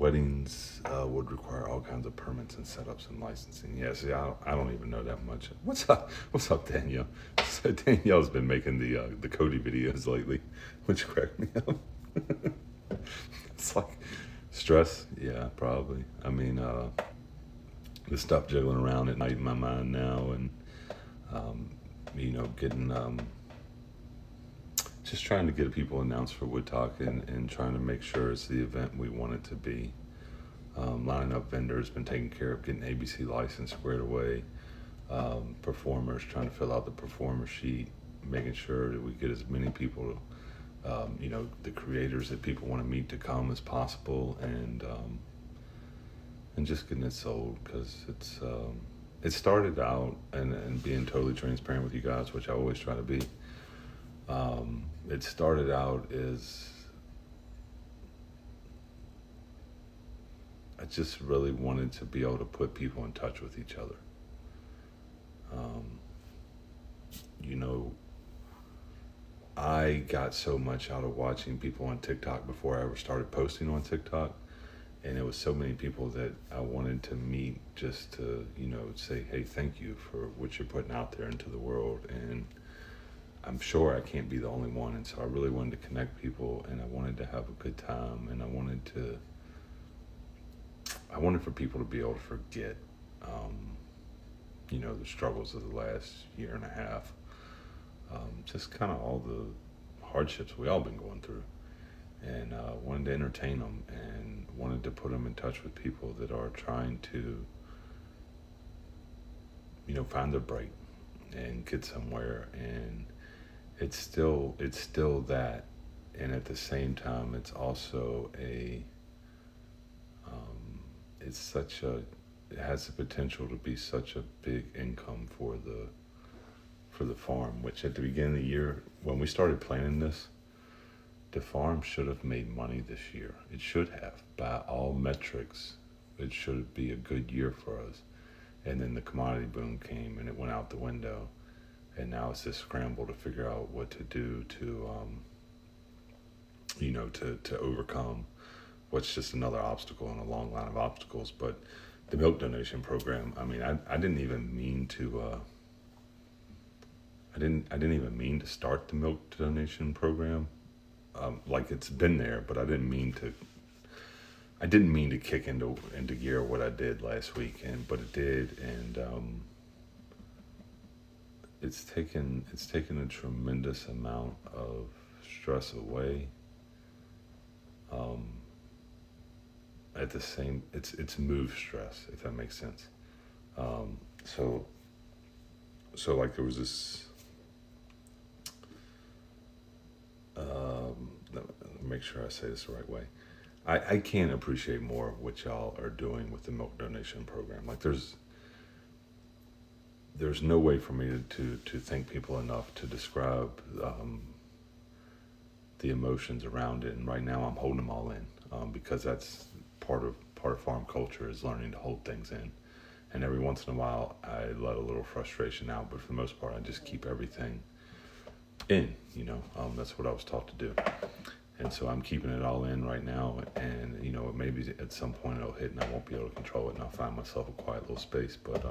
weddings would require all kinds of permits and setups and licensing. Yeah, see, I don't even know that much. What's up, Danielle? So Danielle's been making the Cody videos lately, which cracked me up. It's like stress. Yeah, probably. I mean, the stuff jiggling around at night in my mind now, and um, getting just trying to get people announced for Wudtok and trying to make sure it's the event we want it to be. Lining up vendors, been taking care of getting ABC license squared away. Performers, trying to fill out the performer sheet, making sure that we get as many people, the creators that people want to meet to come as possible, and just getting it sold, because it started out, and being totally transparent with you guys, which I always try to be. It started out as I just really wanted to be able to put people in touch with each other. You know, I got so much out of watching people on TikTok before I ever started posting on TikTok. And it was so many people that I wanted to meet just to, say, hey, thank you for what you're putting out there into the world. And I'm sure I can't be the only one. And so I really wanted to connect people, and I wanted to have a good time, and I wanted for people to be able to forget, the struggles of the last year and a half. Just kind of all the hardships we all been going through, and wanted to entertain them, and wanted to put them in touch with people that are trying to, find their break and get somewhere. And it's still that, and at the same time, it's also it has the potential to be such a big income for the farm, which at the beginning of the year, when we started planning this, the farm should have made money this year. It should have. By all metrics, it should be a good year for us. And then the commodity boom came, and it went out the window. And now it's this scramble to figure out what to do to overcome what's just another obstacle in a long line of obstacles. But the milk donation program, I mean, I didn't even mean to I didn't even mean to start the milk donation program. Like, it's been there, but I didn't mean to kick into gear what I did last week, but it did. And it's taken a tremendous amount of stress away. At the same, it's move stress, if that makes sense. So like, there was this. Let me make sure I say this the right way. I can't appreciate more what y'all are doing with the milk donation program. Like, there's no way for me to thank people enough to describe the emotions around it. And right now I'm holding them all in, because that's part of farm culture, is learning to hold things in. And every once in a while I let a little frustration out, but for the most part I just keep everything in. That's what I was taught to do. And so I'm keeping it all in right now, and maybe at some point it'll hit and I won't be able to control it, and I'll find myself a quiet little space. But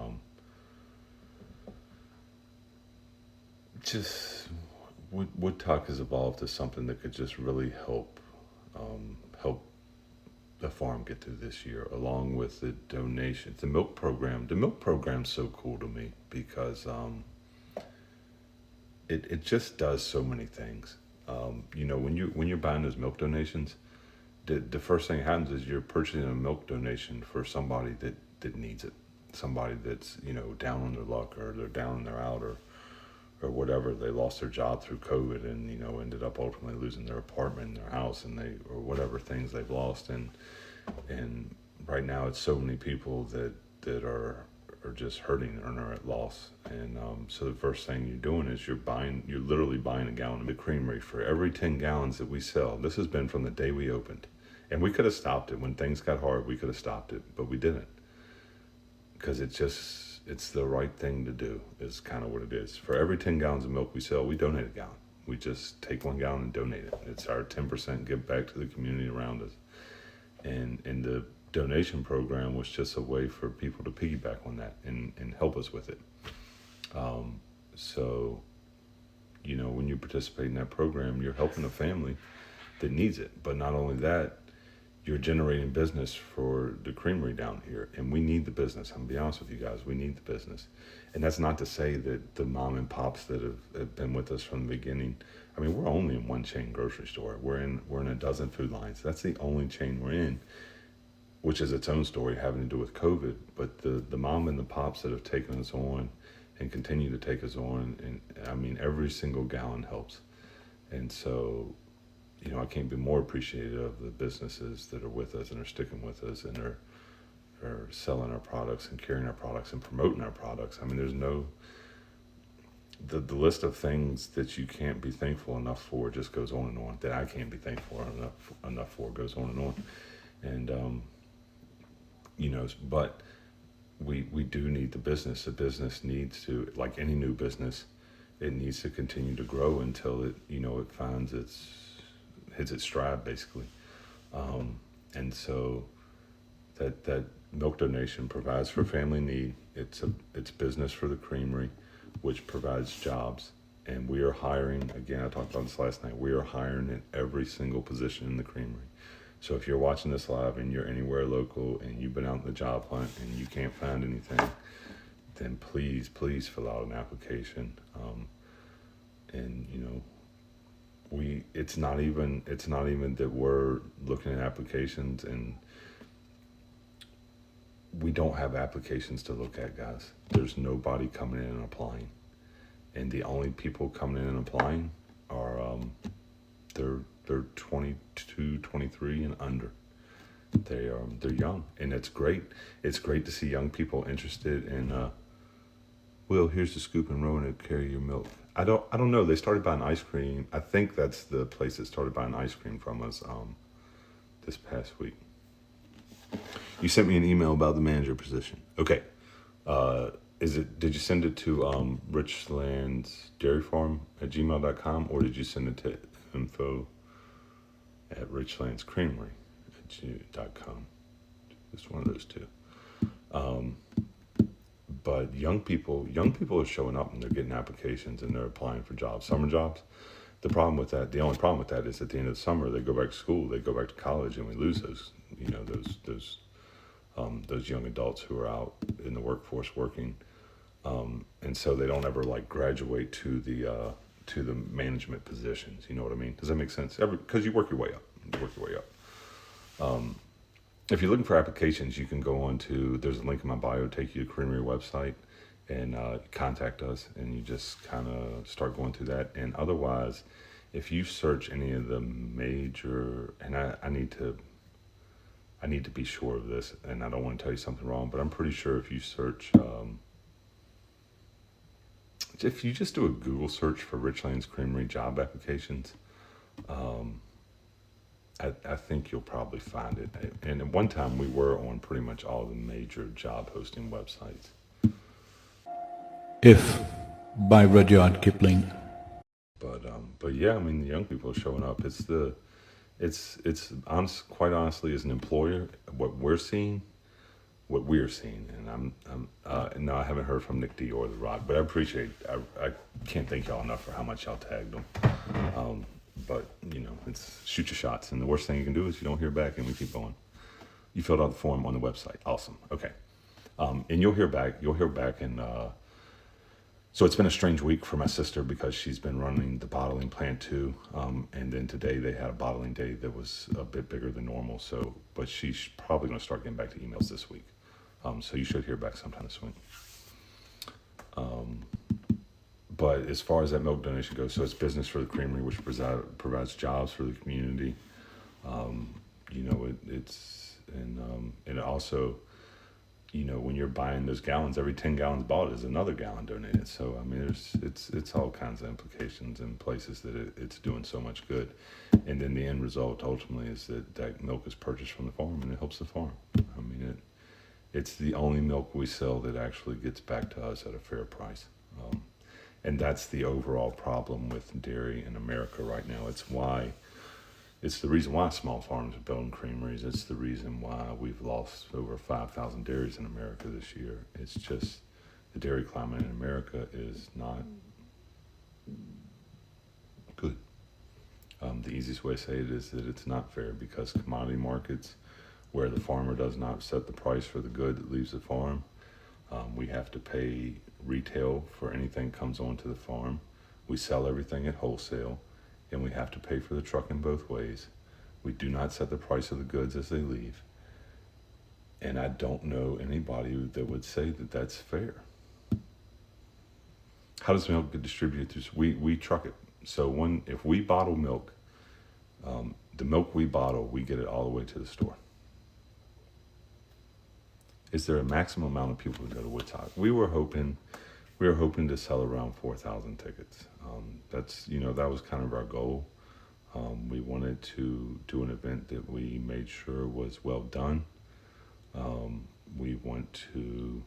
just Wudtok has evolved to something that could just really help the farm get through this year, along with the donations. The milk program's so cool to me, because it just does so many things. When you're buying those milk donations, the first thing that happens is you're purchasing a milk donation for somebody that needs it, somebody that's down on their luck, or they're down and they're out, or whatever. They lost their job through COVID, and ended up ultimately losing their apartment and their house, or whatever things they've lost. And right now it's so many people that are just hurting and are at loss. And so the first thing you're doing is you're literally buying a gallon of the creamery. For every 10 gallons that we sell, this has been from the day we opened, and we could have stopped it when things got hard. We could have stopped it, but we didn't, because it's the right thing to do, is kind of what it is. For every 10 gallons of milk we sell, we donate a gallon. We just take 1 gallon and donate it. It's our 10% give back to the community around us. And the donation program was just a way for people to piggyback on that and help us with it. So, when you participate in that program, you're helping a family that needs it. But not only that, you're generating business for the creamery down here. And we need the business. I'm going to be honest with you guys, we need the business. And that's not to say that the mom and pops that have been with us from the beginning, I mean, we're only in one chain grocery store. We're in a dozen food lines. That's the only chain we're in, which is its own story having to do with COVID. But the mom and the pops that have taken us on and continue to take us on, and I mean, every single gallon helps. And so, I can't be more appreciative of the businesses that are with us and are sticking with us and are selling our products and carrying our products and promoting our products. I mean, there's the list of things that you can't be thankful enough for just goes on and on, that I can't be thankful enough for goes on and on. And, but we do need the business. The business needs to, like any new business, it needs to continue to grow until it, it finds hits its stride, basically. And so that milk donation provides for family need. It's business for the creamery, which provides jobs. And we are hiring, again, I talked about this last night, we are hiring in every single position in the creamery. So if you're watching this live and you're anywhere local and you've been out in the job hunt and you can't find anything, then please fill out an application. And it's not even that we're looking at applications, and we don't have applications to look at, guys. There's nobody coming in and applying. And the only people coming in and applying are they're 22, 23 and under. They're young, and it's great. It's great to see young people interested in Will, here's the scoop and Rowan to carry your milk. I don't know. They started buying ice cream. I think that's the place that started buying ice cream from us this past week. You sent me an email about the manager position. Okay. Did you send it to Richlands Dairy Farm at gmail.com, or did you send it to info@richlandscreamery.com? Just one of those two. But young people are showing up and they're getting applications and they're applying for jobs, summer jobs. The only problem with that is at the end of the summer, they go back to school, they go back to college, and we lose those young adults who are out in the workforce working. And so they don't ever graduate to the management positions. You know what I mean? Does that make sense? Because you work your way up. If you're looking for applications, you can go on to, there's a link in my bio, take you to Creamery website and contact us, and you just kind of start going through that. And otherwise, if you search any of the major, and I need to be sure of this, and I don't want to tell you something wrong, but I'm pretty sure if you search, if you just do a Google search for Richlands Creamery job applications, I think you'll probably find it. And at one time, we were on pretty much all the major job hosting websites. If by Rudyard Kipling. But yeah, I mean, the young people are showing up. It's quite honestly, as an employer, what we're seeing, and no, I haven't heard from Nick D or The Rock, but I can't thank y'all enough for how much y'all tagged them. But it's shoot your shots, and the worst thing you can do is you don't hear back, and we keep going. You filled out the form on the website. Awesome. Okay. And you'll hear back, and so it's been a strange week for my sister because she's been running the bottling plant too. And then today they had a bottling day that was a bit bigger than normal. So, but she's probably going to start getting back to emails this week. So you should hear back sometime this week. But as far as that milk donation goes, so it's business for the creamery, which provides jobs for the community. And also, when you're buying those gallons, every 10 gallons bought is another gallon donated. So, I mean, it's all kinds of implications and places that it's doing so much good. And then the end result ultimately is that milk is purchased from the farm and it helps the farm. I mean, it's the only milk we sell that actually gets back to us at a fair price. And that's the overall problem with dairy in America right now. It's why It's the reason why small farms are building creameries. It's the reason why we've lost over 5,000 dairies in America this year. It's just the dairy climate in America is not good. The easiest way to say it is that it's not fair because commodity markets, where the farmer does not set the price for the good that leaves the farm, we have to pay retail for anything that comes onto the farm. We sell everything at wholesale, and we have to pay for the trucking both ways. We do not set the price of the goods as they leave. And I don't know anybody that would say that that's fair. How does milk get distributed through? We truck it. So if we bottle milk, the milk we bottle, we get it all the way to the store. Is there a maximum amount of people who go to Wudtok? We were hoping to sell around 4,000 tickets. That was kind of our goal. We wanted to do an event that we made sure was well done. We want to,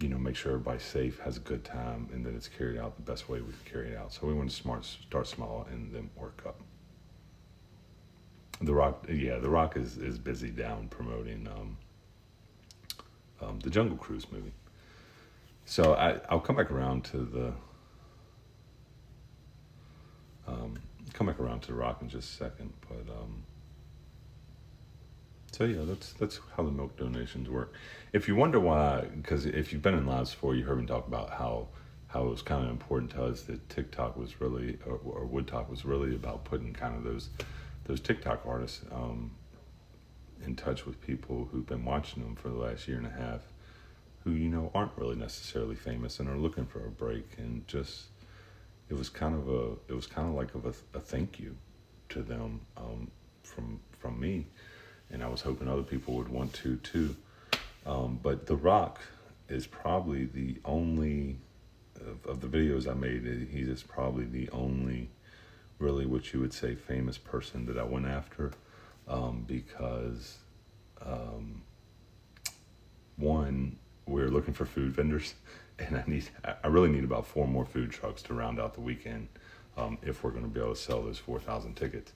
make sure everybody's safe, has a good time, and that it's carried out the best way we can carry it out. So we want to start small and then work up. The Rock is busy down promoting the Jungle Cruise movie. So I'll come back around to the Rock in just a second, but so yeah, that's how the milk donations work. If you wonder why, because if you've been in lives before, you heard me talk about how it was kind of important to us that TikTok was really, or Wudtok was really about putting kind of those TikTok artists in touch with people who've been watching them for the last year and a half, who aren't really necessarily famous and are looking for a break, and just it was kind of like a thank you to them from me, and I was hoping other people would want to too. But The Rock is probably the only of the videos I made. He is probably the only really what you would say famous person that I went after, because one, we're looking for food vendors, and I really need about 4 more food trucks to round out the weekend, if we're going to be able to sell those 4,000 tickets.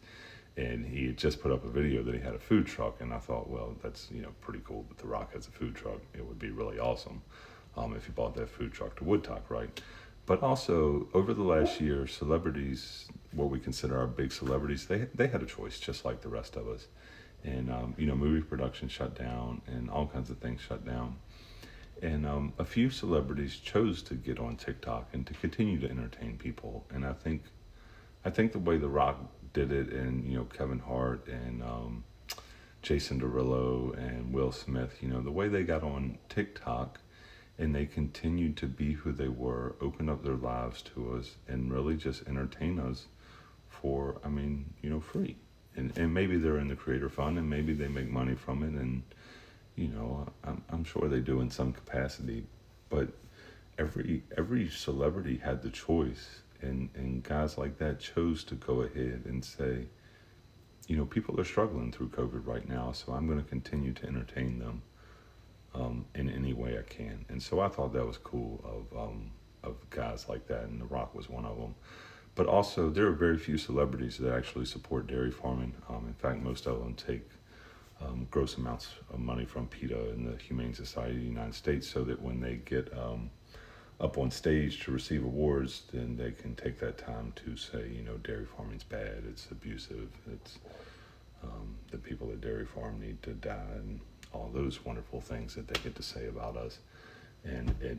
And he had just put up a video that he had a food truck, and I thought, well, that's pretty cool that The Rock has a food truck. It would be really awesome if he bought that food truck to Wudtok, right? But also, over the last year, celebrities, what we consider our big celebrities, they had a choice, just like the rest of us. And, movie production shut down, and all kinds of things shut down. And a few celebrities chose to get on TikTok and to continue to entertain people. And I think the way The Rock did it, and, Kevin Hart and Jason Derulo and Will Smith, the way they got on TikTok, and they continued to be who they were, open up their lives to us, and really just entertain us for, free. And maybe they're in the creator fund, and maybe they make money from it, and, I'm sure they do in some capacity. But every celebrity had the choice, and guys like that chose to go ahead and say, people are struggling through COVID right now, so I'm going to continue to entertain them in any way I can. And so I thought that was cool of guys like that, and The Rock was one of them. But also, there are very few celebrities that actually support dairy farming. In fact, most of them take gross amounts of money from PETA and the Humane Society of the United States, so that when they get up on stage to receive awards, then they can take that time to say, dairy farming's bad, it's abusive, it's the people at dairy farm need to die, and all those wonderful things that they get to say about us. And it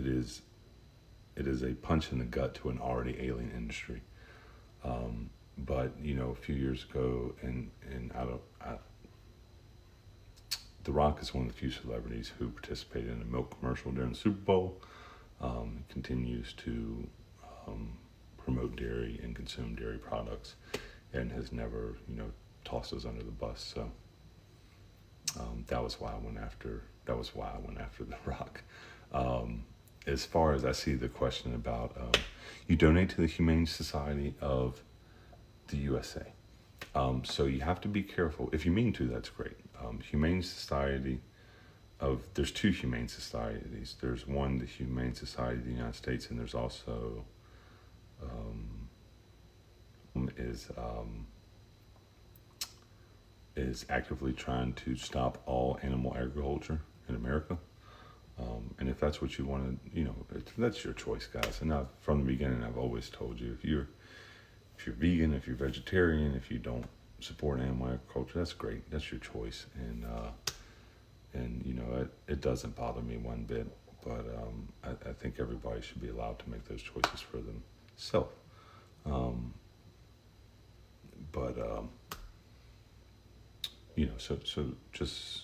is a punch in the gut to an already alien industry. But a few years ago, and The Rock is one of the few celebrities who participated in a milk commercial during the Super Bowl. Continues to promote dairy and consume dairy products, and has never, tossed us under the bus. So that was why I went after The Rock. As far as I see the question about you donate to the Humane Society of the USA. So you have to be careful. If you mean to, that's great. Humane Society there's two humane societies. There's one, the Humane Society of the United States, and there's also is is actively trying to stop all animal agriculture in America. And if that's what you want to, that's your choice, guys. And from the beginning, I've always told you, if you're vegan, if you're vegetarian, if you don't support animal agriculture, that's great. That's your choice. And it doesn't bother me one bit. But I think everybody should be allowed to make those choices for themselves. But so just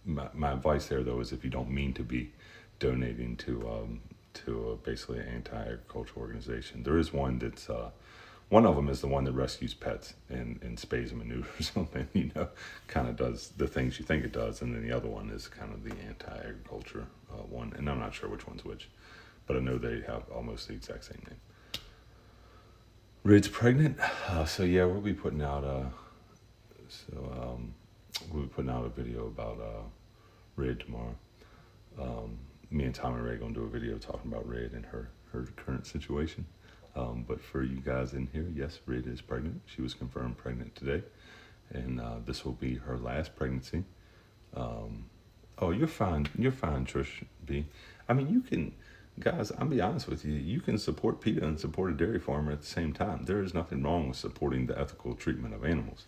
my advice there though is, if you don't mean to be donating to basically an anti-agricultural organization, there is one that's one of them is the one that rescues pets and spays and neuters them, and kind of does the things you think it does, and then the other one is kind of the anti-agriculture one, and I'm not sure which one's which, but I know they have almost the exact same name. Rid's pregnant, so yeah, we'll be putting out a video about Rid tomorrow. Me and Tommy Ray gonna do a video talking about Rid and her current situation. But for you guys in here, yes, Rid is pregnant. She was confirmed pregnant today, and this will be her last pregnancy. Oh, you're fine, Trish B. I mean, you can, guys, I'll be honest with you, you can support PETA and support a dairy farmer at the same time. There is nothing wrong with supporting the ethical treatment of animals.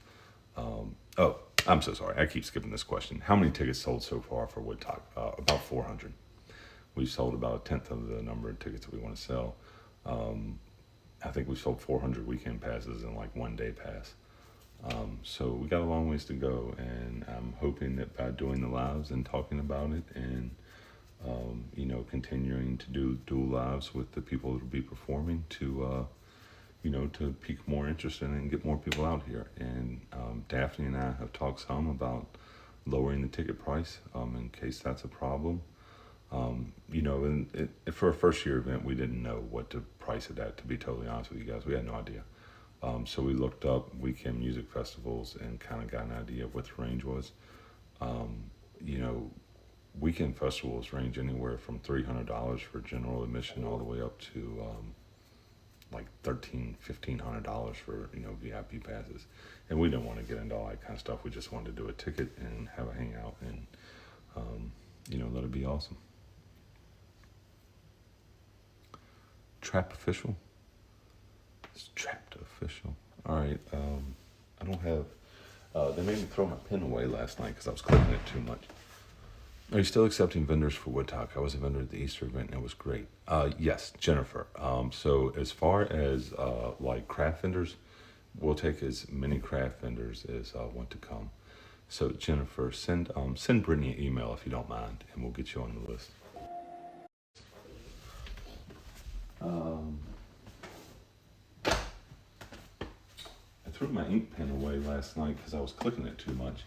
Oh, I'm so sorry. I keep skipping this question. How many tickets sold so far for Wudtok? About 400. We've sold about 1/10 of the number of tickets that we want to sell. I think we sold 400 weekend passes and like 1-day pass. So we got a long ways to go, and I'm hoping that by doing the lives and talking about it, and continuing to do dual lives with the people that will be performing, to to pique more interest in it and get more people out here. And Daphne and I have talked some about lowering the ticket price in case that's a problem. And for a first year event, we didn't know what to price it at, to be totally honest with you guys. We had no idea. So we looked up weekend music festivals and kind of got an idea of what the range was. Weekend festivals range anywhere from $300 for general admission all the way up to like $1,500 for VIP passes. And we didn't want to get into all that kind of stuff. We just wanted to do a ticket and have a hangout and let it be awesome. Trap official. It's trapped official. All right. I don't have. They made me throw my pen away last night because I was clicking it too much. Are you still accepting vendors for Wudtok? I was a vendor at the Easter event and it was great. Yes, Jennifer. So as far as like craft vendors, we'll take as many craft vendors as want to come. So Jennifer, send Brittany an email if you don't mind, and we'll get you on the list. I threw my ink pen away last night because I was clicking it too much.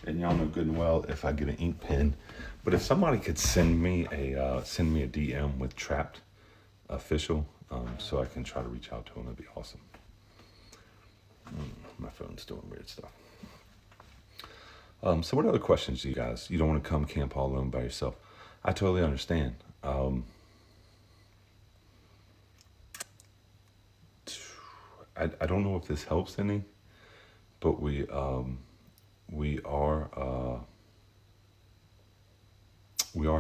And y'all know good and well if I get an ink pen. But if somebody could send me a DM with Trapped Official, so I can try to reach out to them, that'd be awesome. My phone's doing weird stuff. So what other questions do you guys? You don't want to come camp all alone by yourself. I totally understand. I don't know if this helps any, but we are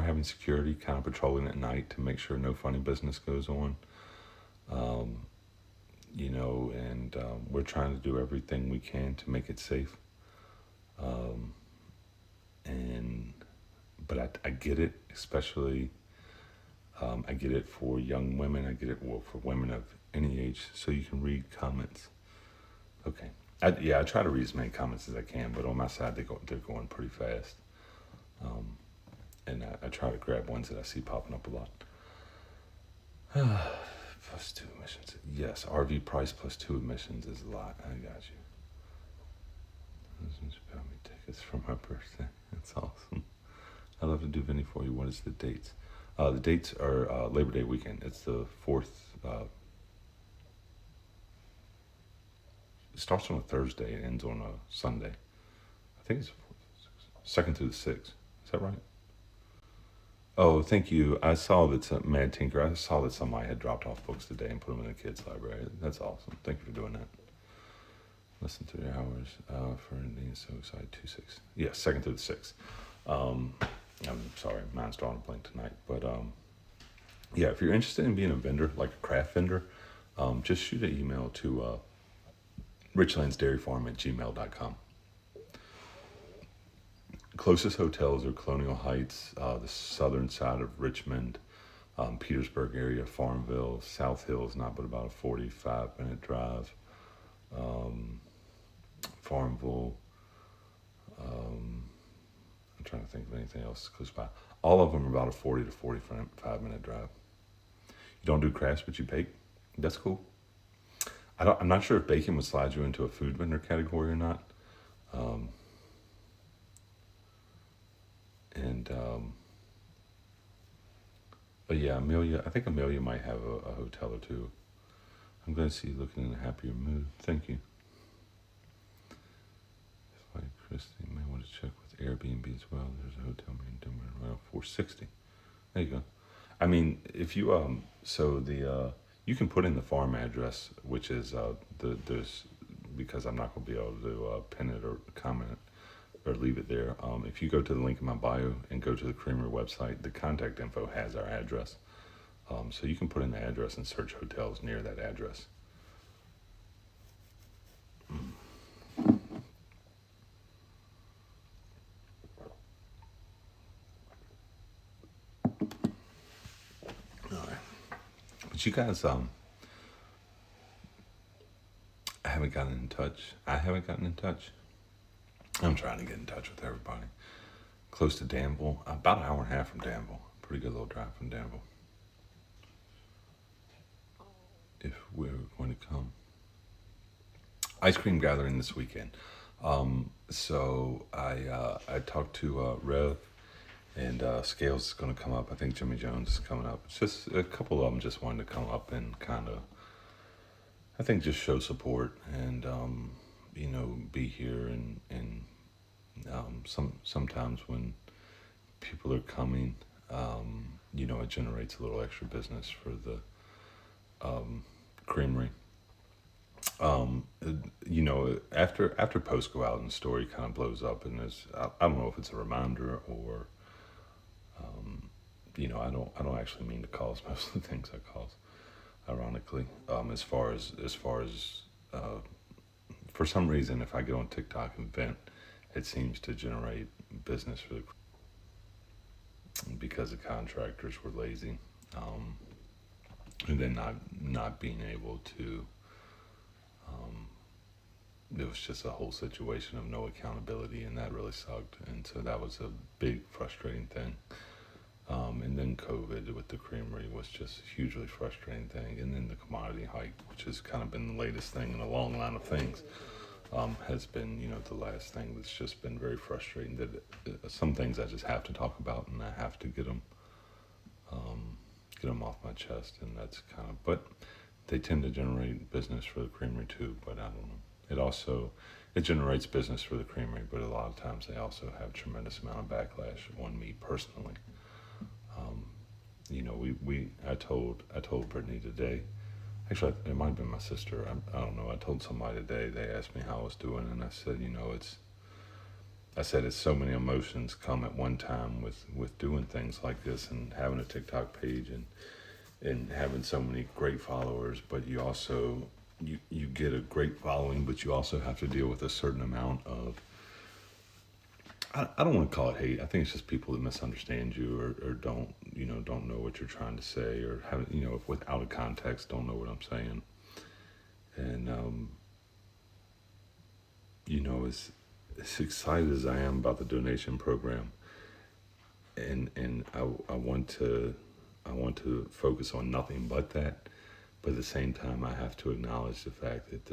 having security kind of patrolling at night to make sure no funny business goes on. And we're trying to do everything we can to make it safe. But I get it, especially, I get it for young women. I get it for women of any age, so you can read comments. Okay. I try to read as many comments as I can, but on my side, they're going pretty fast. And I try to grab ones that I see popping up a lot. Plus 2 admissions. Yes, RV price plus 2 admissions is a lot. I got you. Got me tickets for my birthday. That's awesome. I'd love to do Vinny for you. What is the dates? The dates are Labor Day weekend. It's the 4th. It starts on a Thursday and ends on a Sunday. I think it's 2nd through the 6th. Is Is that right? Oh, thank you. I saw that Mad Tinker. I saw that somebody had dropped off books today and put them in the kids' library. That's awesome. Thank you for doing that. Listen to the hours for Indian so excited 2-6. Yeah, second through the sixth. Um, I'm sorry, mine's drawing a blank tonight. But yeah, if you're interested in being a vendor, like a craft vendor, just shoot an email to richlandsdairyfarm@gmail.com. Closest hotels are Colonial Heights, the southern side of Richmond, Petersburg area, Farmville, South Hills, not but about a 45-minute drive. Farmville. I'm trying to think of anything else close by. All of them are about a 40 to 45-minute drive. You don't do crafts, but you bake. That's cool. I'm not sure if bacon would slide you into a food vendor category or not. Um, and but yeah, Amelia. I think Amelia might have a hotel or two. I'm going to see you looking in a happier mood. Thank you. Like Christy, you may want to check with Airbnb as well. There's a hotel in Denver around 460. There you go. I mean, if you you can put in the farm address, which is there's because I'm not going to be able to pin it or comment it or leave it there. If you go to the link in my bio and go to the Creamery website, the contact info has our address. So you can put in the address and search hotels near that address. All right. But you guys, I haven't gotten in touch. I'm trying to get in touch with everybody. Close to Danville, about an hour and a half from Danville. Pretty good little drive from Danville. If we're going to come. Ice cream gathering this weekend. So I talked to Rev, and Scales is going to come up. I think Jimmy Jones is coming up. It's just a couple of them just wanted to come up and kind of, I think, just show support and be here and sometimes when people are coming, it generates a little extra business for the creamery. After posts go out and the story kind of blows up, and I don't know if it's a reminder or, I don't actually mean to cause most of the things I cause, ironically. As far as for some reason, if I go on TikTok and vent, it seems to generate business for the because the contractors were lazy, and then not being able to. It was just a whole situation of no accountability, and that really sucked. And so that was a big frustrating thing. And then COVID with the creamery was just a hugely frustrating thing. And then the commodity hike, which has kind of been the latest thing in a long line of things, has been, the last thing that's just been very frustrating. That some things I just have to talk about, and I have to get them off my chest. And that's kind of, but they tend to generate business for the creamery too. But I don't know. It generates business for the creamery, but a lot of times they also have tremendous amount of backlash on me personally. I told Brittany today. Actually, it might have been my sister. I don't know. I told somebody today. They asked me how I was doing, and I said, it's so many emotions come at one time with doing things like this and having a TikTok page and having so many great followers. But you also you get a great following, but you also have to deal with a certain amount of. I don't want to call it hate. I think it's just people that misunderstand you or don't know what you're trying to say, or have if without a context don't know what I'm saying. And as excited as I am about the donation program, and I want to focus on nothing but that, but at the same time I have to acknowledge the fact that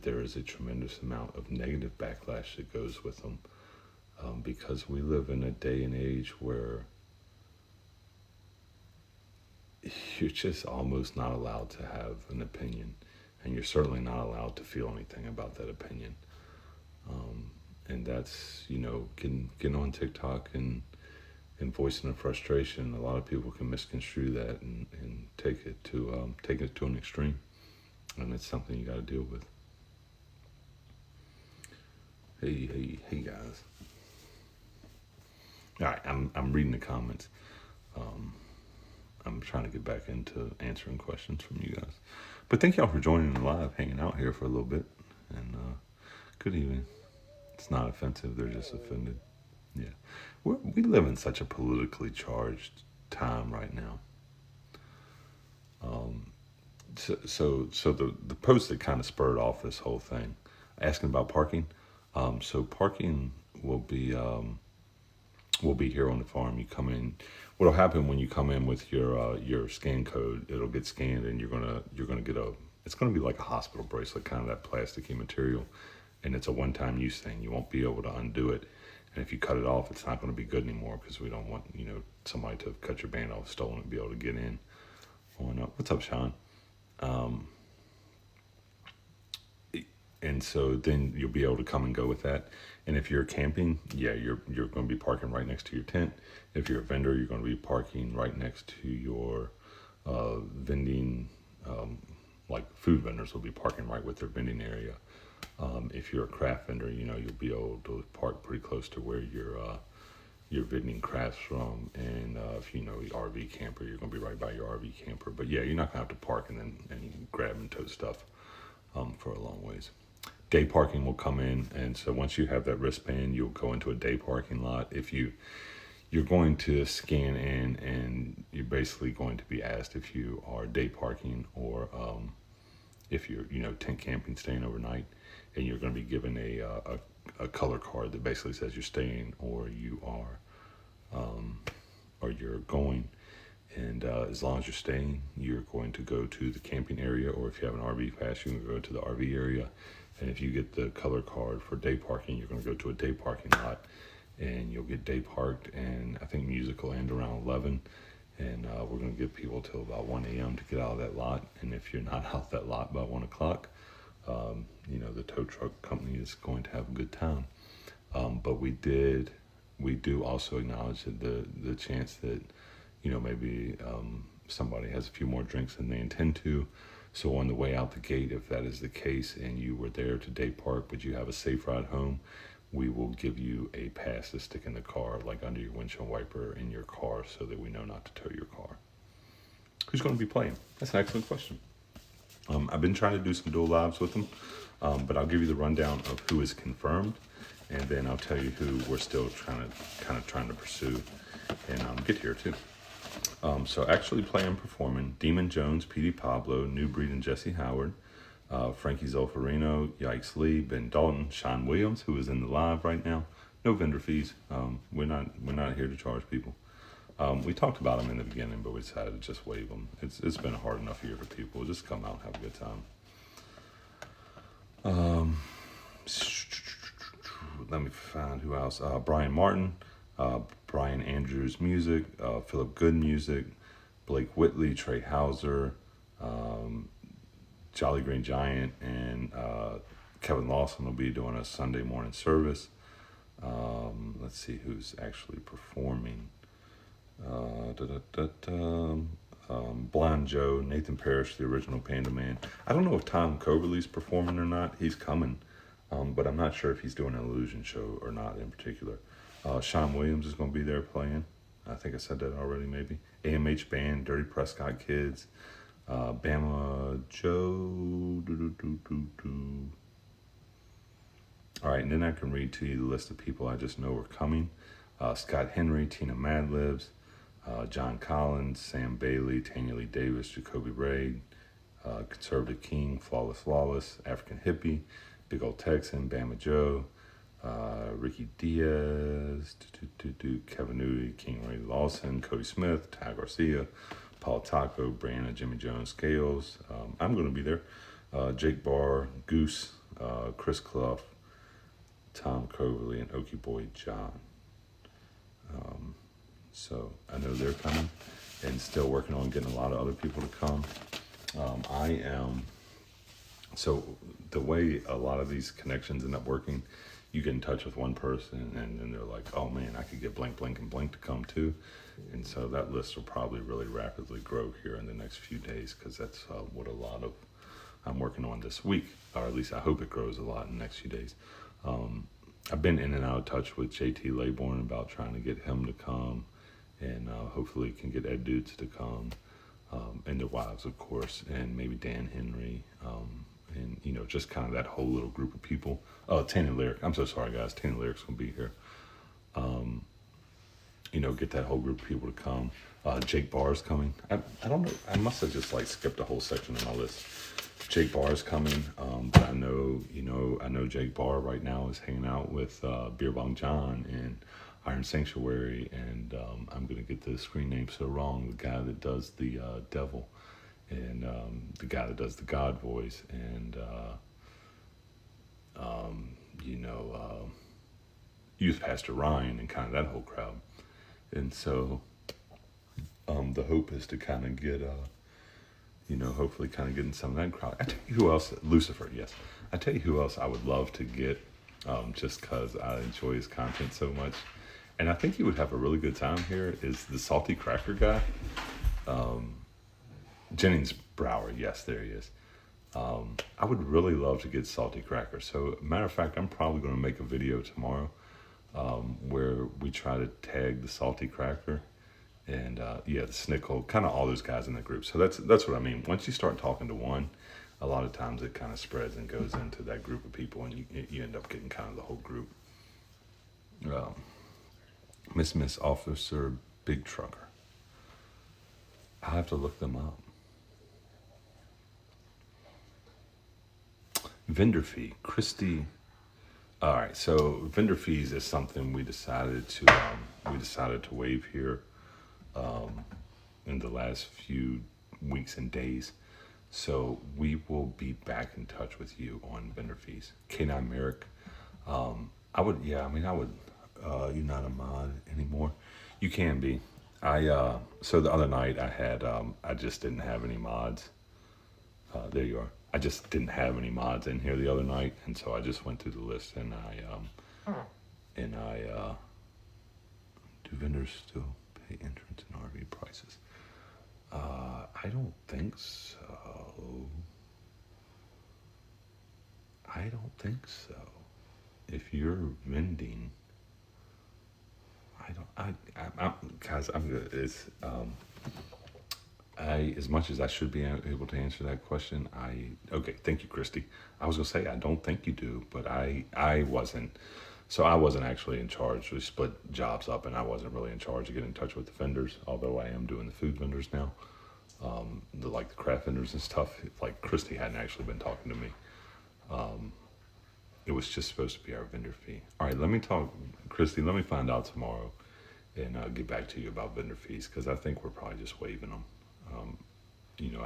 there is a tremendous amount of negative backlash that goes with them, because we live in a day and age where you're just almost not allowed to have an opinion, and you're certainly not allowed to feel anything about that opinion. and that's, getting on TikTok and voicing a frustration. A lot of people can misconstrue that and take it to an extreme, and it's something you got to deal with. Hey, guys. All right, I'm reading the comments. I'm trying to get back into answering questions from you guys. But thank y'all for joining the live, hanging out here for a little bit. And good evening. It's not offensive, they're just offended. Yeah. We live in such a politically charged time right now. So the post that kind of spurred off this whole thing, asking about parking. So parking will be here on the farm. You come in. What'll happen when you come in with your scan code? It'll get scanned, and you're gonna get a. It's gonna be like a hospital bracelet, kind of that plasticky material, and it's a one-time use thing. You won't be able to undo it, and if you cut it off, it's not going to be good anymore because we don't want somebody to cut your band off, stolen, and be able to get in. What's up, Sean? And so then you'll be able to come and go with that. And if you're camping, yeah, you're going to be parking right next to your tent. If you're a vendor, you're going to be parking right next to your vending, like food vendors will be parking right with their vending area. If you're a craft vendor, you'll be able to park pretty close to where you're vending crafts from. And if your RV camper, you're going to be right by your RV camper. But yeah, you're not going to have to park and grab and tow stuff for a long ways. Day parking will come in, and so once you have that wristband, you'll go into a day parking lot. If you're going to scan in, and you're basically going to be asked if you are day parking or if you're tent camping, staying overnight, and you're going to be given a color card that basically says you're staying or you're going. And as long as you're staying, you're going to go to the camping area, or if you have an RV pass, you can go to the RV area. And if you get the color card for day parking, you're going to go to a day parking lot, and you'll get day parked. And I think music will end around 11, and we're going to give people till about 1 a.m. to get out of that lot. And if you're not out that lot by 1 o'clock, the tow truck company is going to have a good time. But we do also acknowledge that the chance that maybe somebody has a few more drinks than they intend to. So on the way out the gate, if that is the case and you were there to day park, but you have a safe ride home, we will give you a pass to stick in the car, like under your windshield wiper in your car, so that we know not to tow your car. Who's going to be playing? That's an excellent question. I've been trying to do some dual lives with them, but I'll give you the rundown of who is confirmed, and then I'll tell you who we're still trying to pursue and get here too. So actually playing, performing, Demon Jones, P.D. Pablo, New Breed and Jesse Howard, Frankie Zolfarino, Yikes Lee, Ben Dalton, Sean Williams, who is in the live right now. No vendor fees. We're not here to charge people. We talked about them in the beginning, but we decided to just waive them. It's been a hard enough year for people. Just come out and have a good time. Let me find who else. Brian Martin, Brian Andrews Music, Philip Good Music, Blake Whitley, Trey Hauser, Jolly Green Giant, and Kevin Lawson will be doing a Sunday morning service. Let's see who's actually performing. Blind Joe, Nathan Parrish, the original Panda Man. I don't know if Tom Coverley's performing or not. He's coming, but I'm not sure if he's doing an illusion show or not in particular. Sean Williams is going to be there playing. I think I said that already, maybe. AMH Band, Dirty Prescott Kids, Bama Joe. All right, and then I can read to you the list of people I just know are coming. Scott Henry, Tina Madlibs, John Collins, Sam Bailey, Tanya Lee Davis, Jacoby Ray, Conservative King, Flawless Lawless, African Hippie, Big Old Texan, Bama Joe, Ricky Diaz, Kevin Newty, King Ray Lawson, Cody Smith, Ty Garcia, Paul Taco, Brianna, Jimmy Jones, Scales. I'm going to be there. Jake Barr, Goose, Chris Clough, Tom Coverley, and Okie Boy John. So I know they're coming, and still working on getting a lot of other people to come. So the way a lot of these connections end up working, you get in touch with one person and then they're like, oh man, I could get blank, blank, and blank to come too. And so that list will probably really rapidly grow here in the next few days, because that's what a lot of I'm working on this week, or at least I hope it grows a lot in the next few days. I've been in and out of touch with JT Laybourne about trying to get him to come, and hopefully can get Ed Dudes to come, and their wives, of course, and maybe Dan Henry, and just kind of that whole little group of people. Oh, Tanny Lyric. I'm so sorry, guys. Tanny Lyric's gonna be here. Get that whole group of people to come. Jake Barr's coming. I don't know. I must have just skipped a whole section of my list. Jake Barr's coming, but I know Jake Barr right now is hanging out with Beer Bong John and Iron Sanctuary, and I'm gonna get the screen name so wrong. The guy that does the devil, and the guy that does the God voice, and Youth Pastor Ryan, and kind of that whole crowd. And so the hope is to kind of get hopefully kind of getting some of that crowd. I tell you who else, Lucifer, yes. I tell you who else I would love to get, just because I enjoy his content so much. And I think he would have a really good time here, is the Salty Cracker guy. Jennings Brower, yes, there he is. I would really love to get Salty Cracker. So, matter of fact, I'm probably going to make a video tomorrow where we try to tag the Salty Cracker and the Snickle, kind of all those guys in the group. So that's what I mean. Once you start talking to one, a lot of times it kind of spreads and goes into that group of people, and you end up getting kind of the whole group. Miss Officer Big Trucker. I have to look them up. Vendor fee, Christy. All right, so vendor fees is something we decided to waive here in the last few weeks and days. So we will be back in touch with you on vendor fees. K9 Merrick, you're not a mod anymore. You can be. So the other night I just didn't have any mods. There you are. I just didn't have any mods in here the other night, and so I just went through the list, and do vendors still pay entrance and RV prices? I don't think so. If you're vending, I'm good. It's as much as I should be able to answer that question, thank you, Christy. I was gonna say I don't think you do, but I wasn't. So I wasn't actually in charge. We split jobs up, and I wasn't really in charge of getting in touch with the vendors. Although I am doing the food vendors now, the craft vendors and stuff. Like Christy hadn't actually been talking to me. It was just supposed to be our vendor fee. All right, let me talk, Christy. Let me find out tomorrow, and I'll get back to you about vendor fees, because I think we're probably just waiving them.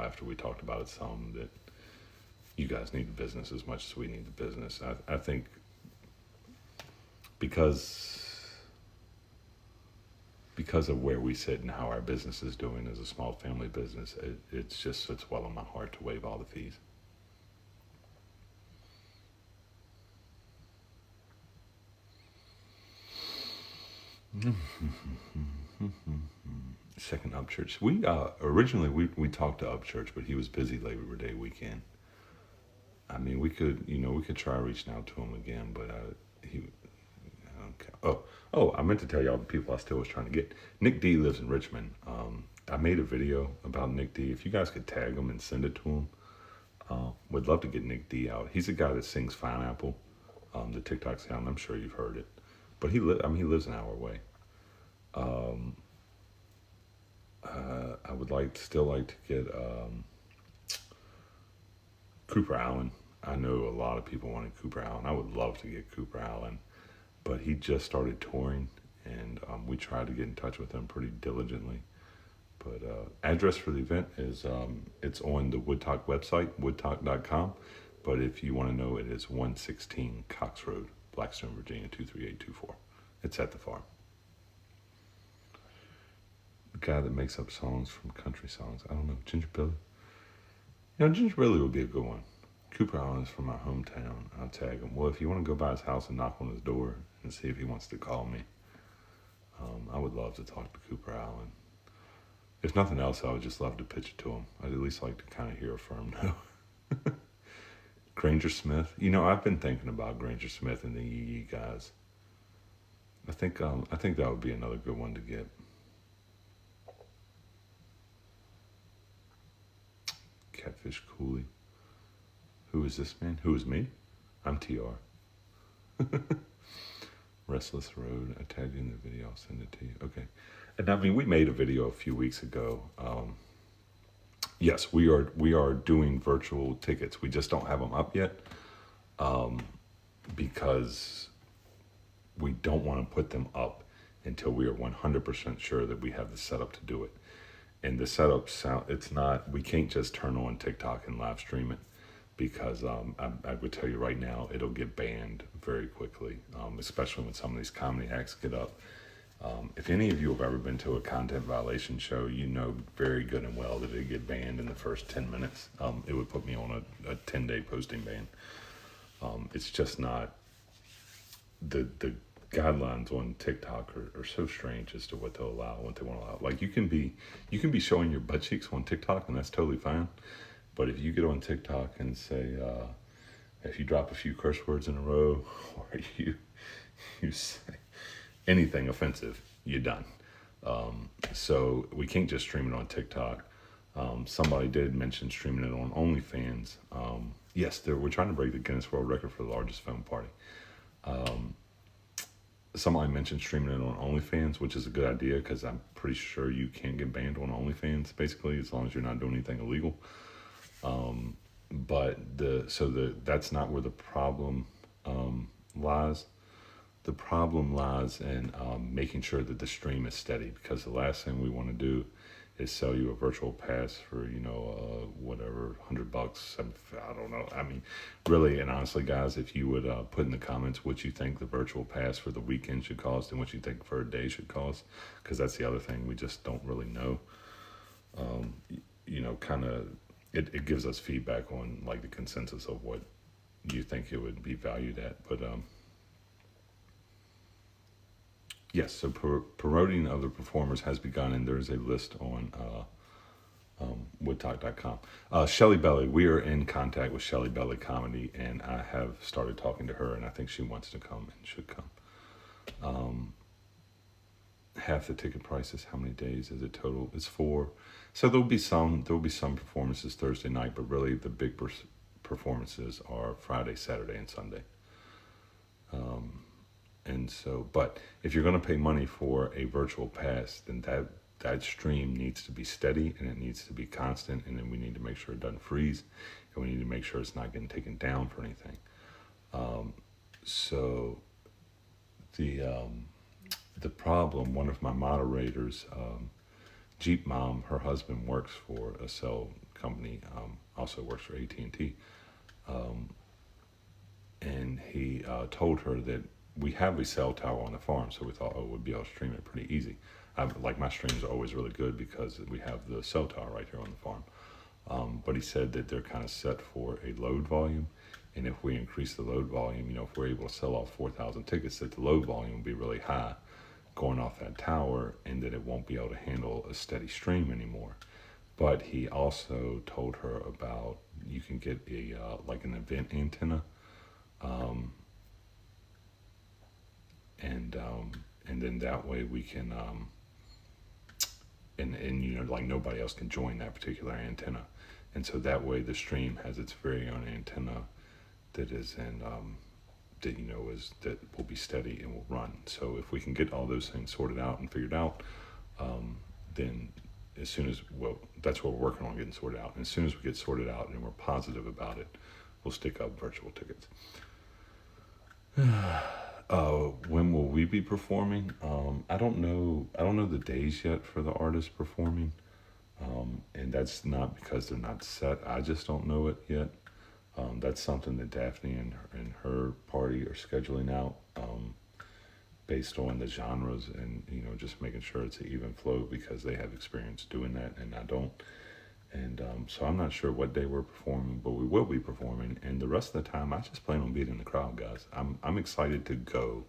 After we talked about it some, that you guys need the business as much as we need the business. I think because of where we sit and how our business is doing as a small family business, it just sits well on my heart to waive all the fees. Second Upchurch. We originally we talked to Upchurch, but he was busy Labor Day weekend. I mean, we could try reaching out to him again, but he. Okay. Oh! I meant to tell y'all the people I still was trying to get. Nick D lives in Richmond. I made a video about Nick D. If you guys could tag him and send it to him, would love to get Nick D out. He's a guy that sings Fine Apple, the TikTok sound. I'm sure you've heard it, but he lives an hour away. I would still like to get Cooper Allen. I know a lot of people wanted Cooper Allen. I would love to get Cooper Allen, but he just started touring, and we tried to get in touch with him pretty diligently. But address for the event is it's on the Wudtok website, wudtok.com. But if you want to know, it is 116 Cox Road, Blackstone, Virginia 23824. It's at the farm. The guy that makes up songs from country songs. I don't know, Ginger Billy. Ginger Billy would be a good one. Cooper Allen is from my hometown. I'll tag him. Well, if you want to go by his house and knock on his door and see if he wants to call me, I would love to talk to Cooper Allen. If nothing else, I would just love to pitch it to him. I'd at least like to kind of hear a firm no. Granger Smith. You know, I've been thinking about Granger Smith and the Yee guys. I think that would be another good one to get. Catfish Cooley. Who is this man? Who is me? I'm TR. Restless Road. I tagged you in the video. I'll send it to you. Okay. And I mean, we made a video a few weeks ago. Yes, we are doing virtual tickets. We just don't have them up yet because we don't want to put them up until we are 100% sure that we have the setup to do it. And the setup we can't just turn on TikTok and live stream it because I would tell you right now, it'll get banned very quickly, especially when some of these comedy acts get up. If any of you have ever been to a content violation show, you know very good and well that it get banned in the first 10 minutes. It would put me on a 10-day posting ban. It's just not, the guidelines on TikTok are so strange as to what they'll allow, what they won't allow. Like you can be showing your butt cheeks on TikTok and that's totally fine. But if you get on TikTok and say, if you drop a few curse words in a row or you say anything offensive, you're done. So we can't just stream it on TikTok. Somebody did mention streaming it on OnlyFans. Yes, we're trying to break the Guinness World Record for the largest phone party. Somebody mentioned streaming it on OnlyFans, which is a good idea because I'm pretty sure you can't get banned on OnlyFans, basically, as long as you're not doing anything illegal. But that's not where the problem lies. The problem lies in making sure that the stream is steady, because the last thing we want to do is sell you a virtual pass for, whatever, $100, I don't know. I mean, really and honestly, guys, if you would put in the comments what you think the virtual pass for the weekend should cost and what you think for a day should cost, because that's the other thing, we just don't really know. It gives us feedback on like the consensus of what you think it would be valued at. But yes, so promoting other performers has begun, and there's a list on Wudtok.com. Shelly Belly, we are in contact with Shelly Belly Comedy, and I have started talking to her, and I think she wants to come and should come. Half the ticket prices. How many days is it total? It's 4. So there'll be some performances Thursday night, but really the big performances are Friday, Saturday, and Sunday. And so, but if you're going to pay money for a virtual pass, then that stream needs to be steady and it needs to be constant, and then we need to make sure it doesn't freeze, and we need to make sure it's not getting taken down for anything. So the problem, one of my moderators, Jeep Mom, her husband works for a cell company, also works for AT&T, and he told her that we have a cell tower on the farm, so we thought, we'd be able to stream it pretty easy. My streams are always really good because we have the cell tower right here on the farm. But he said that they're kind of set for a load volume, and if we increase the load volume, if we're able to sell off 4,000 tickets, that the load volume will be really high going off that tower, and that it won't be able to handle a steady stream anymore. But he also told her about, you can get an event antenna, and then that way we can, nobody else can join that particular antenna, and so that way the stream has its very own antenna that is that will be steady and will run. So if we can get all those things sorted out and figured out, then as soon as, that's what we're working on, getting sorted out. And as soon as we get sorted out and we're positive about it, we'll stick up virtual tickets. When will we be performing? I don't know the days yet for the artists performing. And that's not because they're not set. I just don't know it yet. That's something that Daphne and her party are scheduling out, based on the genres, and just making sure it's an even flow, because they have experience doing that and I don't. And so I'm not sure what day we're performing, but we will be performing. And the rest of the time, I just plan on being in the crowd, guys. I'm excited to go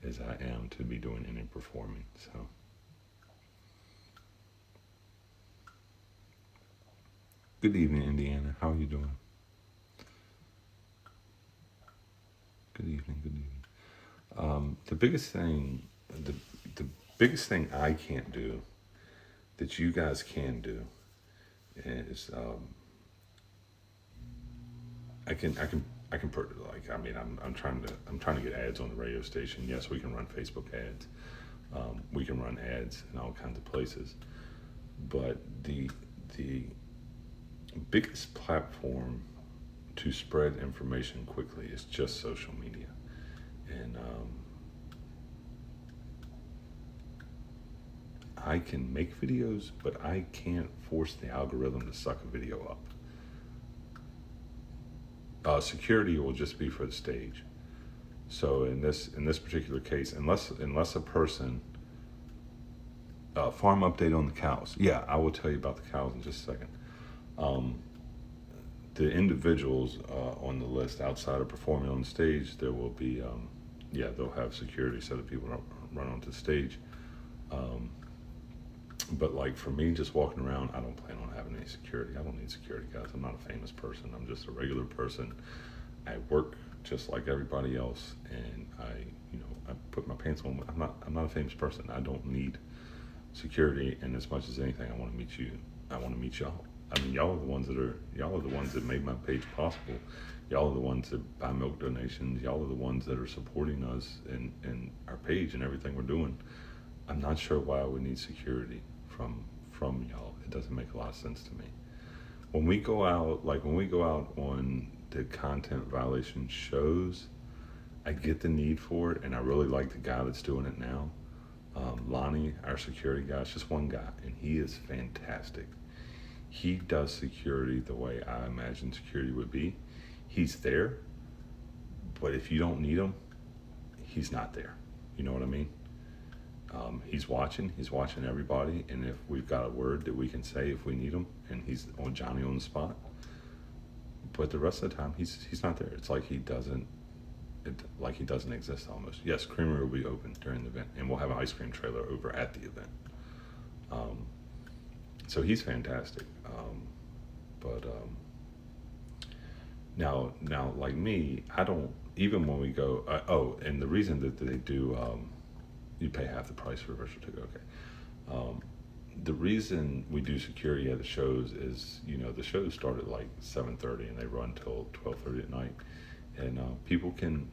as I am to be doing any performing. So good evening, Indiana. How are you doing? Good evening. Good evening. The biggest thing, the the biggest thing I can't do that you guys can do is like I mean I'm trying to get ads on the radio station. Yes, we can run Facebook ads. We can run ads in all kinds of places. But the biggest platform to spread information quickly is just social media. And I can make videos, but I can't force the algorithm to suck a video up. Security will just be for the stage. So in this particular case, unless a person farm update on the cows. Yeah, I will tell you about the cows in just a second. Um, the individuals on the list outside of performing on the stage, there will be yeah, they'll have security so that people don't run onto the stage. But like for me, just walking around, I don't plan on having any security. I don't need security, guys. I'm not a famous person. I'm just a regular person. I work just like everybody else, and I put my pants on. I'm not a famous person. I don't need security. And as much as anything, I want to meet you. I want to meet y'all. I mean, y'all are the ones that made my page possible. Y'all are the ones that buy milk donations. Y'all are the ones that are supporting us and our page and everything we're doing. I'm not sure why I would need security from y'all. It doesn't make a lot of sense to me. When we go out, on the content violation shows, I get the need for it, and I really like the guy that's doing it now. Lonnie, our security guy, is just one guy, and he is fantastic. He does security the way I imagine security would be. He's there, but if you don't need him, he's not there. You know what I mean? He's watching everybody, and if we've got a word that we can say if we need him, and he's on Johnny on the spot. But the rest of the time, he's not there. It's like he doesn't exist almost. Yes, Creamery will be open during the event, and we'll have an ice cream trailer over at the event. So he's fantastic. But now, like me, I don't even when we go. And the reason that they do. You pay half the price for a virtual ticket. Okay. The reason we do security at the shows is, the shows start at like 7:30 and they run till 12:30 at night, and people can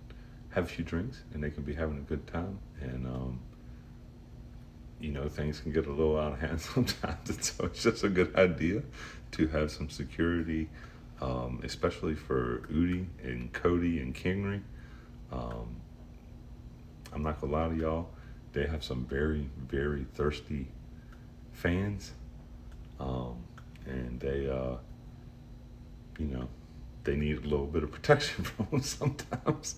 have a few drinks and they can be having a good time, and things can get a little out of hand sometimes, and so it's just a good idea to have some security, especially for Udi and Cody and Kingery. I'm not gonna lie to y'all. They have some very, very thirsty fans, and they need a little bit of protection from them sometimes.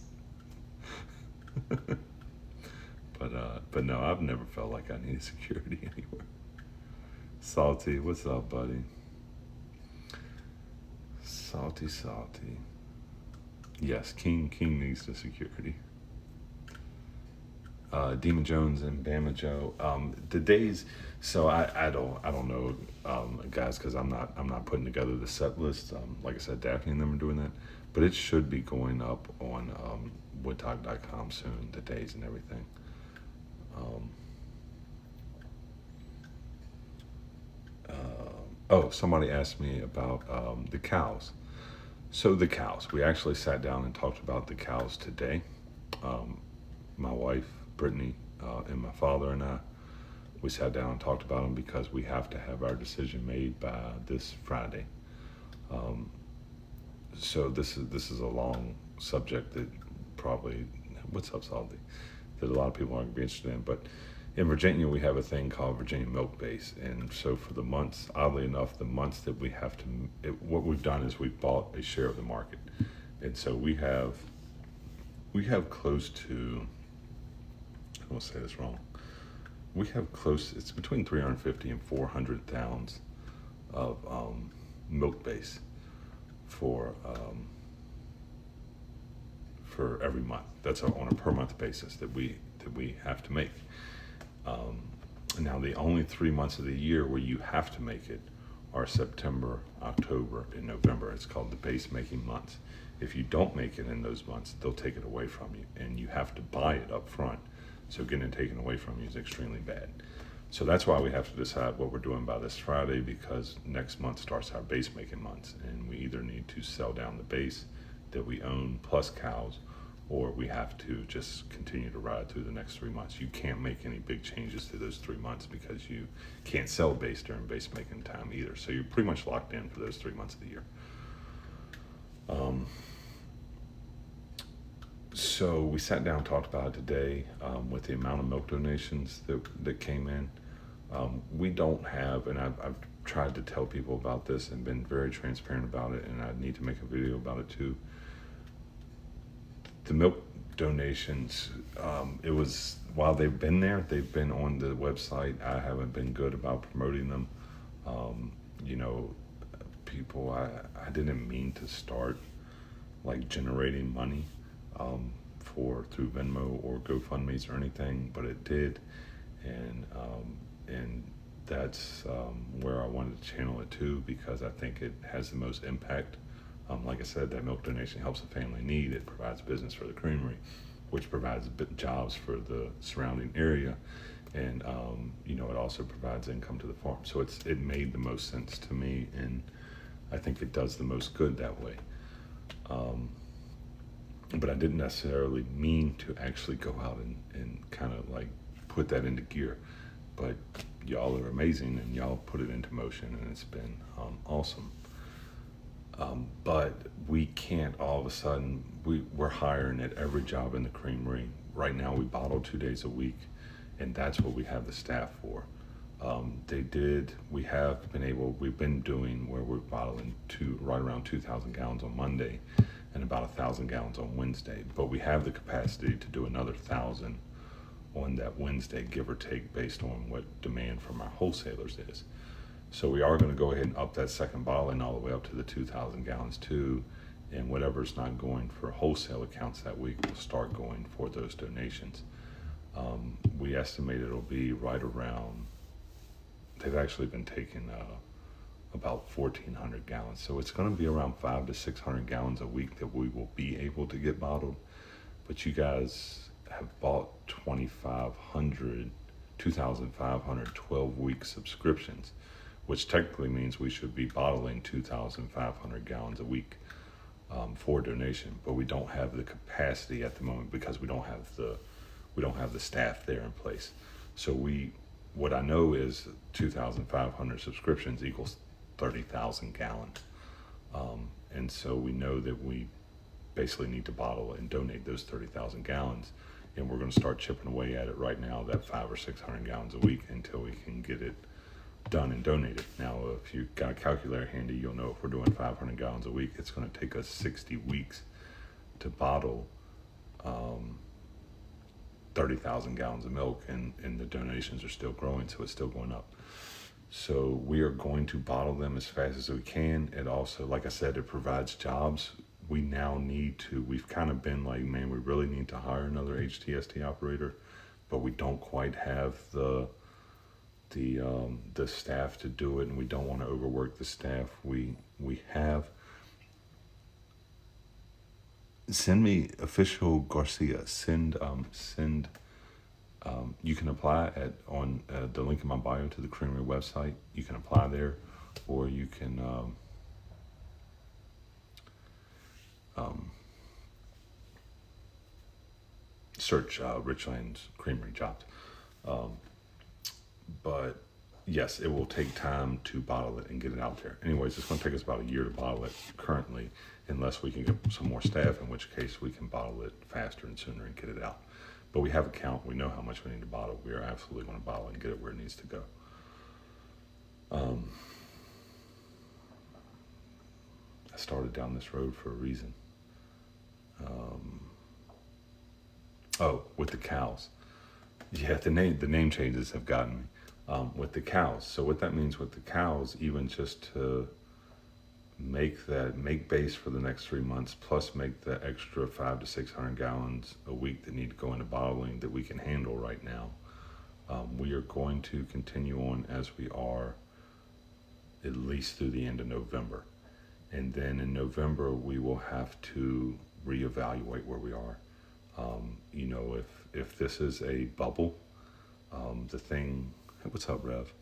But no, I've never felt like I needed security anywhere. Salty, what's up, buddy? Salty. Yes, King needs the security. Demon Jones and Bama Joe. The days, so I don't know, guys, because I'm not putting together the set list. Like I said, Daphne and them are doing that, but it should be going up on Wudtok.com soon. The days and everything. Somebody asked me about the cows. So the cows, we actually sat down and talked about the cows today. My wife, Brittany, and my father and I, we sat down and talked about them because we have to have our decision made by this Friday. So this is a long subject that probably, what's up, Salty, that a lot of people aren't going to be interested in. But in Virginia, we have a thing called Virginia Milk Base, and so for the months, oddly enough, the months that we have to, what we've done is we've bought a share of the market, and so we have close to, I won't say this wrong. We have it's between 350 and 400 pounds of milk base for every month. That's on a per month basis that we have to make. Now the only 3 months of the year where you have to make it are September, October, and November. It's called the base making months. If you don't make it in those months, they'll take it away from you, and you have to buy it up front. So getting it taken away from you is extremely bad. So that's why we have to decide what we're doing by this Friday, because next month starts our base making months, and we either need to sell down the base that we own plus cows, or we have to just continue to ride through the next 3 months. You can't make any big changes to those 3 months because you can't sell base during base making time either. So you're pretty much locked in for those 3 months of the year. So we sat down and talked about it today with the amount of milk donations that came in. We don't have, and I've tried to tell people about this and been very transparent about it, and I need to make a video about it too. The milk donations, it was, while they've been there, they've been on the website. I haven't been good about promoting them. You know, people, I didn't mean to start like generating money through Venmo or GoFundMe's or anything, but it did, and that's where I wanted to channel it to, because I think it has the most impact. Like I said, that milk donation helps a family in need. It provides business for the creamery, which provides jobs for the surrounding area, and you know, it also provides income to the farm. So it made the most sense to me, and I think it does the most good that way. But I didn't necessarily mean to actually go out and kind of like put that into gear. But y'all are amazing, and y'all put it into motion, and it's been awesome. But we can't all of a sudden, we're hiring at every job in the creamery. Right now we bottle 2 days a week, and that's what we have the staff for. We've been doing where we're bottling right around 2,000 gallons on Monday and about 1,000 gallons on Wednesday. But we have the capacity to do another 1,000 on that Wednesday, give or take, based on what demand from our wholesalers is. So we are going to go ahead and up that second bottling all the way up to the 2,000 gallons too, and whatever's not going for wholesale accounts that week will start going for those donations. We estimate it'll be right around, they've actually been taking about 1,400 gallons. So it's going to be around 500 to 600 gallons a week that we will be able to get bottled. But you guys have bought 2,500 12-week subscriptions, which technically means we should be bottling 2,500 gallons a week for donation. But we don't have the capacity at the moment because we don't have the staff there in place. So what I know is 2,500 subscriptions equals 30,000 gallons. And so we know that we basically need to bottle and donate those 30,000 gallons. And we're going to start chipping away at it right now, that 500 or 600 gallons a week, until we can get it done and donated. Now, if you've got a calculator handy, you'll know if we're doing 500 gallons a week, it's going to take us 60 weeks to bottle 30,000 gallons of milk, and the donations are still growing, so it's still going up. So we are going to bottle them as fast as we can. It also, like I said, it provides jobs. We've kind of been like, man, we really need to hire another HTST operator, but we don't quite have the staff to do it, and we don't want to overwork the staff we have. Send me official Garcia. You can apply on the link in my bio to the creamery website. You can apply there, or you can search Richland's Creamery jobs. But yes, it will take time to bottle it and get it out there. Anyways, it's going to take us about a year to bottle it currently, unless we can get some more staff, in which case we can bottle it faster and sooner and get it out. But we have a count. We know how much we need to bottle. We are absolutely going to bottle and get it where it needs to go. I started down this road for a reason. With the cows. Yeah, the name changes have gotten me. with the cows. So what that means with the cows, even just to make base for the next 3 months, plus make the extra 500 to 600 gallons a week that need to go into bottling that we can handle right now. We are going to continue on as we are at least through the end of November. And then in November, we will have to reevaluate where we are. If this is a bubble, what's up, Rev?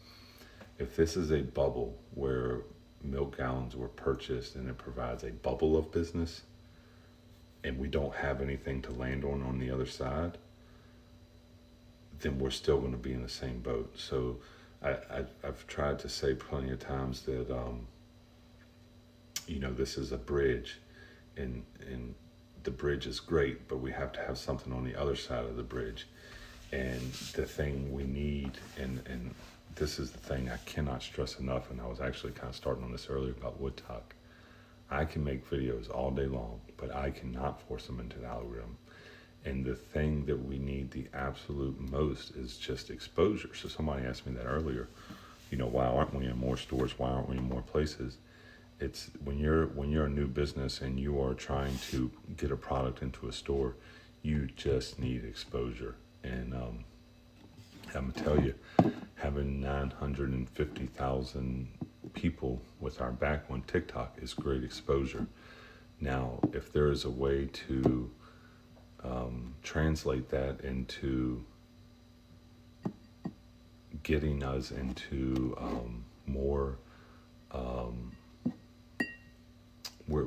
If this is a bubble where milk gallons were purchased and it provides a bubble of business and we don't have anything to land on the other side, then we're still going to be in the same boat. So I've tried to say plenty of times that, this is a bridge, and the bridge is great, but we have to have something on the other side of the bridge. And the thing we need, and this is the thing I cannot stress enough, and I was actually kind of starting on this earlier about Wudtok. I can make videos all day long, but I cannot force them into the algorithm. And the thing that we need the absolute most is just exposure. So somebody asked me that earlier, why aren't we in more stores? Why aren't we in more places? It's when you're a new business and you are trying to get a product into a store, you just need exposure. And I'm gonna tell you, having 950,000 people with our back on TikTok is great exposure. Now, if there is a way to translate that into getting us into more, where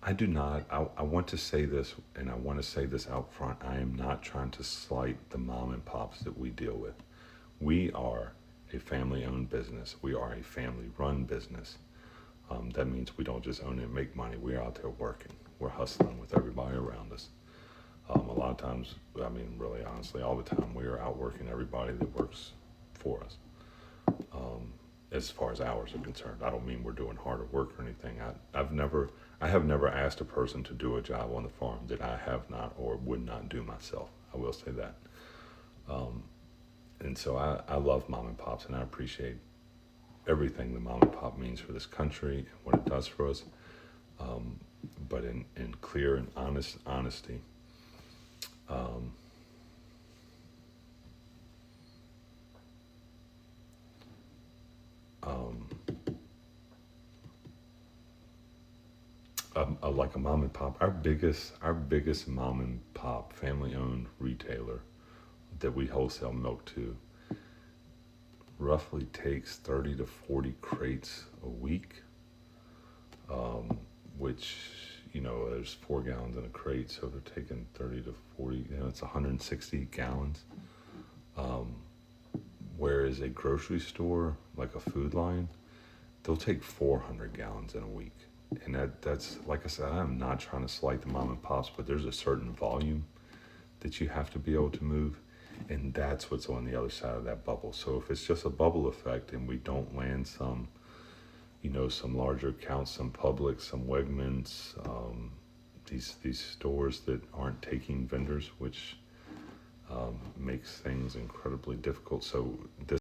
I want to say this, and I want to say this out front. I am not trying to slight the mom and pops that we deal with. We are a family-owned business. We are a family-run business. That means we don't just own it and make money. We're out there working. We're hustling with everybody around us. A lot of times, really honestly, all the time, we are outworking everybody that works for us. As far as hours are concerned, I don't mean we're doing harder work or anything. I have never asked a person to do a job on the farm that I have not or would not do myself. I will say that. And so I love mom and pops, and I appreciate everything the mom and pop means for this country and what it does for us. But in clear and honesty, like a mom and pop, our biggest mom and pop family owned retailer that we wholesale milk to roughly takes 30 to 40 crates a week, which, there's 4 gallons in a crate, so they're taking 30 to 40, it's 160 gallons. Whereas a grocery store, like a Food Line, they'll take 400 gallons in a week. And that's, like I said, I'm not trying to slight the mom and pops, but there's a certain volume that you have to be able to move. And that's what's on the other side of that bubble. So if it's just a bubble effect and we don't land some larger accounts, some Publix, some Wegmans, these stores that aren't taking vendors, which makes things incredibly difficult. So this